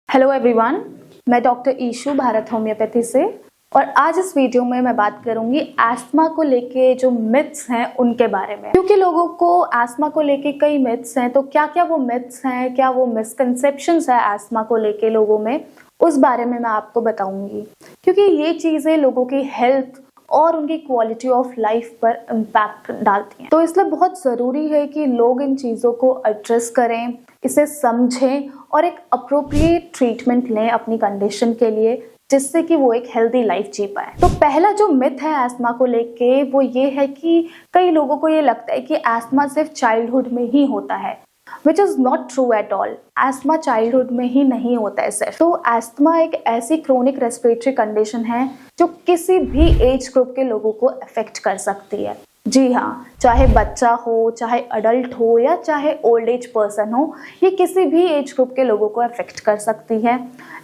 Hello everyone, मैं doctor ईशू Bharat homeopathy से। और आज इस वीडियो में मैं बात करूंगी एस्थमा को लेके जो मिथ्स हैं उनके बारे में, क्योंकि लोगों को एस्थमा को लेके कई मिथ्स हैं। तो क्या क्या वो मिथ्स हैं, क्या वो मिसकंसेप्शंस है एस्थमा को लेके लोगों में, उस बारे में मैं आपको बताऊंगी, क्योंकि ये चीजें लोगों की हेल्थ और उनकी क्वालिटी ऑफ लाइफ पर इम्पैक्ट डालती हैं। तो इसलिए बहुत ज़रूरी है कि लोग इन चीज़ों को एड्रेस करें, इसे समझें और एक अप्रोप्रिएट ट्रीटमेंट लें अपनी कंडीशन के लिए, जिससे कि वो एक हेल्दी लाइफ जी पाए। तो पहला जो मिथ है एस्थमा को लेके वो ये है कि कई लोगों को ये लगता है कि एस्थमा सिर्फ चाइल्डहुड में ही होता है, which is not true at all. Asthma childhood में ही नहीं होता है सिर्फ। तो एस्थमा एक ऐसी क्रोनिक रेस्पिरेटरी कंडीशन है जो किसी भी एज ग्रुप के लोगों को अफेक्ट कर सकती है। जी हाँ, चाहे बच्चा हो, चाहे अडल्ट हो या चाहे ओल्ड एज पर्सन हो, ये किसी भी एज ग्रुप के लोगों को अफेक्ट कर सकती है।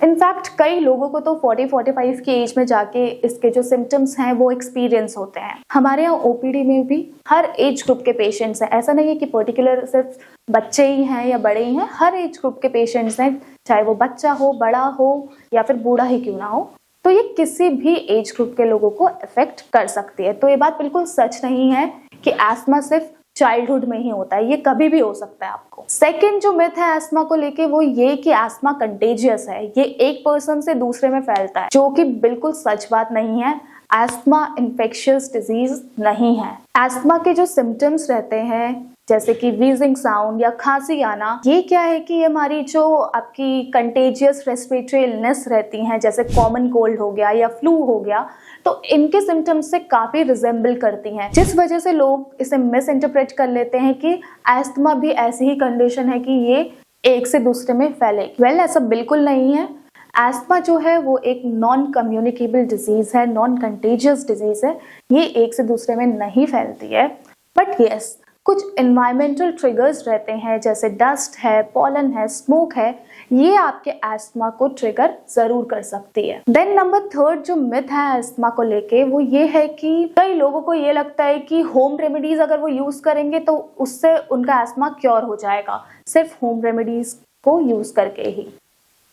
इनफैक्ट कई लोगों को तो 40-45 की एज में जाके इसके जो सिम्टम्स हैं वो एक्सपीरियंस होते हैं। हमारे यहाँ ओपीडी में भी हर एज ग्रुप के पेशेंट्स हैं। ऐसा नहीं है कि पर्टिकुलर सिर्फ बच्चे ही हैं या बड़े ही हैं, हर एज ग्रुप के पेशेंट्स हैं, चाहे वो बच्चा हो, बड़ा हो या फिर बूढ़ा ही क्यों ना हो। तो ये किसी भी एज ग्रुप के लोगों को अफेक्ट कर सकती है। तो ये बात बिल्कुल सच नहीं है कि एस्थमा सिर्फ चाइल्डहुड में ही होता है, ये कभी भी हो सकता है आपको। सेकंड जो मिथ है एस्थमा को लेके वो ये कि एस्थमा कंटेजियस है, ये एक पर्सन से दूसरे में फैलता है, जो कि बिल्कुल सच बात नहीं है। एस्थमा इन्फेक्शियस डिजीज नहीं है। एस्थमा के जो सिम्टम्स रहते हैं जैसे कि वीजिंग साउंड या खांसी आना, ये क्या है कि हमारी जो आपकी कंटेजियस रेस्पिरेटरी इलनेस रहती हैं, जैसे कॉमन कोल्ड हो गया या फ्लू हो गया, तो इनके सिम्टम्स से काफी रिजेंबल करती हैं, जिस वजह से लोग इसे मिस इंटरप्रेट कर लेते हैं कि एस्थमा भी ऐसी ही कंडीशन है कि ये एक से दूसरे में फैलेगी। वेल, ऐसा बिल्कुल नहीं है। एस्थमा जो है वो एक नॉन कम्युनिकेबल डिजीज है, नॉन कंटेजियस डिजीज है, ये एक से दूसरे में नहीं फैलती है। बट यस, कुछ एनवायरमेंटल ट्रिगर्स रहते हैं, जैसे डस्ट है, पॉलन है, स्मोक है, ये आपके एस्थमा को ट्रिगर जरूर कर सकती है। देन नंबर थर्ड जो मिथ है एस्थमा को लेके वो ये है कि कई लोगों को ये लगता है कि होम रेमेडीज अगर वो यूज करेंगे तो उससे उनका एस्थमा क्योर हो जाएगा, सिर्फ होम रेमेडीज को यूज करके ही।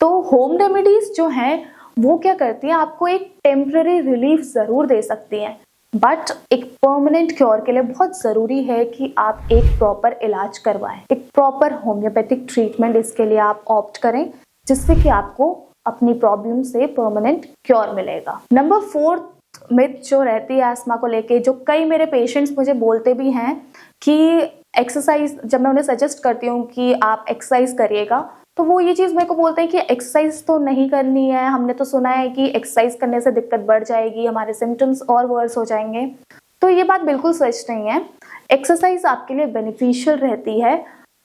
तो होम रेमेडीज जो हैं वो क्या करती है, आपको एक टेम्पररी रिलीफ जरूर दे सकती हैं, बट एक परमानेंट क्योर के लिए बहुत ज़रूरी है कि आप एक प्रॉपर इलाज करवाएं, एक प्रॉपर होम्योपैथिक ट्रीटमेंट इसके लिए आप ऑप्ट करें, जिससे कि आपको अपनी प्रॉब्लम से परमानेंट क्योर मिलेगा। नंबर फोर्थ मिथ जो रहती है एस्थमा को लेके, जो कई मेरे पेशेंट्स मुझे बोलते भी हैं कि एक्सरसाइज, जब मैं उन्हें सजेस्ट करती हूँ कि आप एक्सरसाइज करिएगा, तो वो ये चीज़ मेरे को बोलते हैं कि एक्सरसाइज तो नहीं करनी है, हमने तो सुना है कि एक्सरसाइज करने से दिक्कत बढ़ जाएगी, हमारे सिम्टम्स और वर्स हो जाएंगे। तो ये बात बिल्कुल सच नहीं है। एक्सरसाइज आपके लिए बेनिफिशियल रहती है,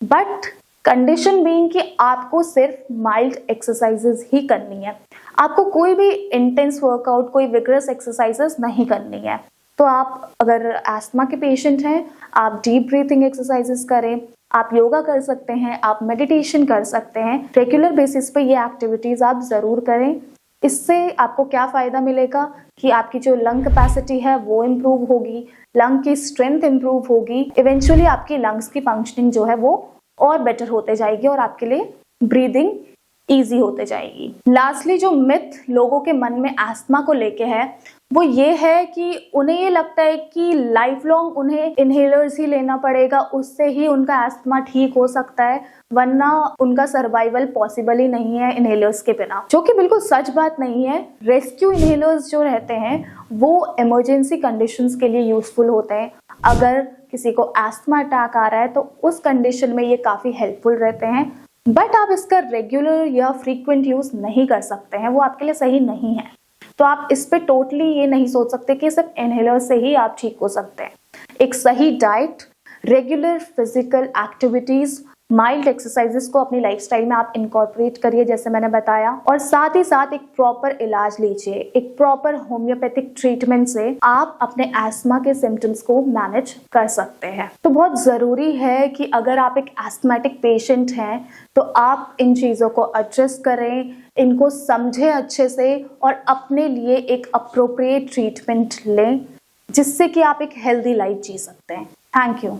बट कंडीशन बीइंग कि आपको सिर्फ माइल्ड एक्सरसाइजेज ही करनी है, आपको कोई भी इंटेंस वर्कआउट, कोई विगरस एक्सरसाइजेस नहीं करनी है। तो आप अगर एस्थमा के पेशेंट हैं, आप डीप ब्रीथिंग एक्सरसाइजेस करें, आप योगा कर सकते हैं, आप मेडिटेशन कर सकते हैं। रेगुलर बेसिस पे ये एक्टिविटीज आप जरूर करें। इससे आपको क्या फायदा मिलेगा कि आपकी जो लंग कैपेसिटी है वो इम्प्रूव होगी, लंग की स्ट्रेंथ इम्प्रूव होगी, इवेंचुअली आपकी लंग्स की फंक्शनिंग जो है वो और बेटर होते जाएगी और आपके लिए ब्रीदिंग ईजी होते जाएगी। लास्टली जो मिथ लोगों के मन में एस्थमा को लेके है वो ये है कि उन्हें ये लगता है कि लाइफ लॉन्ग उन्हें इनहेलर्स ही लेना पड़ेगा, उससे ही उनका एस्थमा ठीक हो सकता है, वरना उनका सर्वाइवल पॉसिबल ही नहीं है इनहेलर्स के बिना, जो कि बिल्कुल सच बात नहीं है। रेस्क्यू इनहेलर्स जो रहते हैं वो इमरजेंसी कंडीशंस के लिए यूजफुल होते हैं। अगर किसी को एस्थमा अटैक आ रहा है तो उस कंडीशन में ये काफी हेल्पफुल रहते हैं, बट आप इसका रेगुलर या फ्रीक्वेंट यूज नहीं कर सकते हैं, वो आपके लिए सही नहीं है। तो आप इस पे टोटली ये नहीं सोच सकते कि सिर्फ इनहेलर से ही आप ठीक हो सकते हैं। एक सही diet, regular physical activities, mild exercises को अपनी लाइफस्टाइल में आप इनकॉर्पोरेट करिए, जैसे मैंने बताया, और साथ ही साथ एक प्रॉपर इलाज लीजिए। एक प्रॉपर होम्योपैथिक ट्रीटमेंट से आप अपने एस्थमा के सिम्टम्स को मैनेज कर सकते हैं। तो बहुत जरूरी है कि अगर आप एक एस्थमेटिक पेशेंट हैं तो आप इन चीजों को एड्रेस करें, इनको समझें अच्छे से और अपने लिए एक अप्रोप्रिएट ट्रीटमेंट लें, जिससे कि आप एक हेल्दी लाइफ जी सकते हैं। Thank you.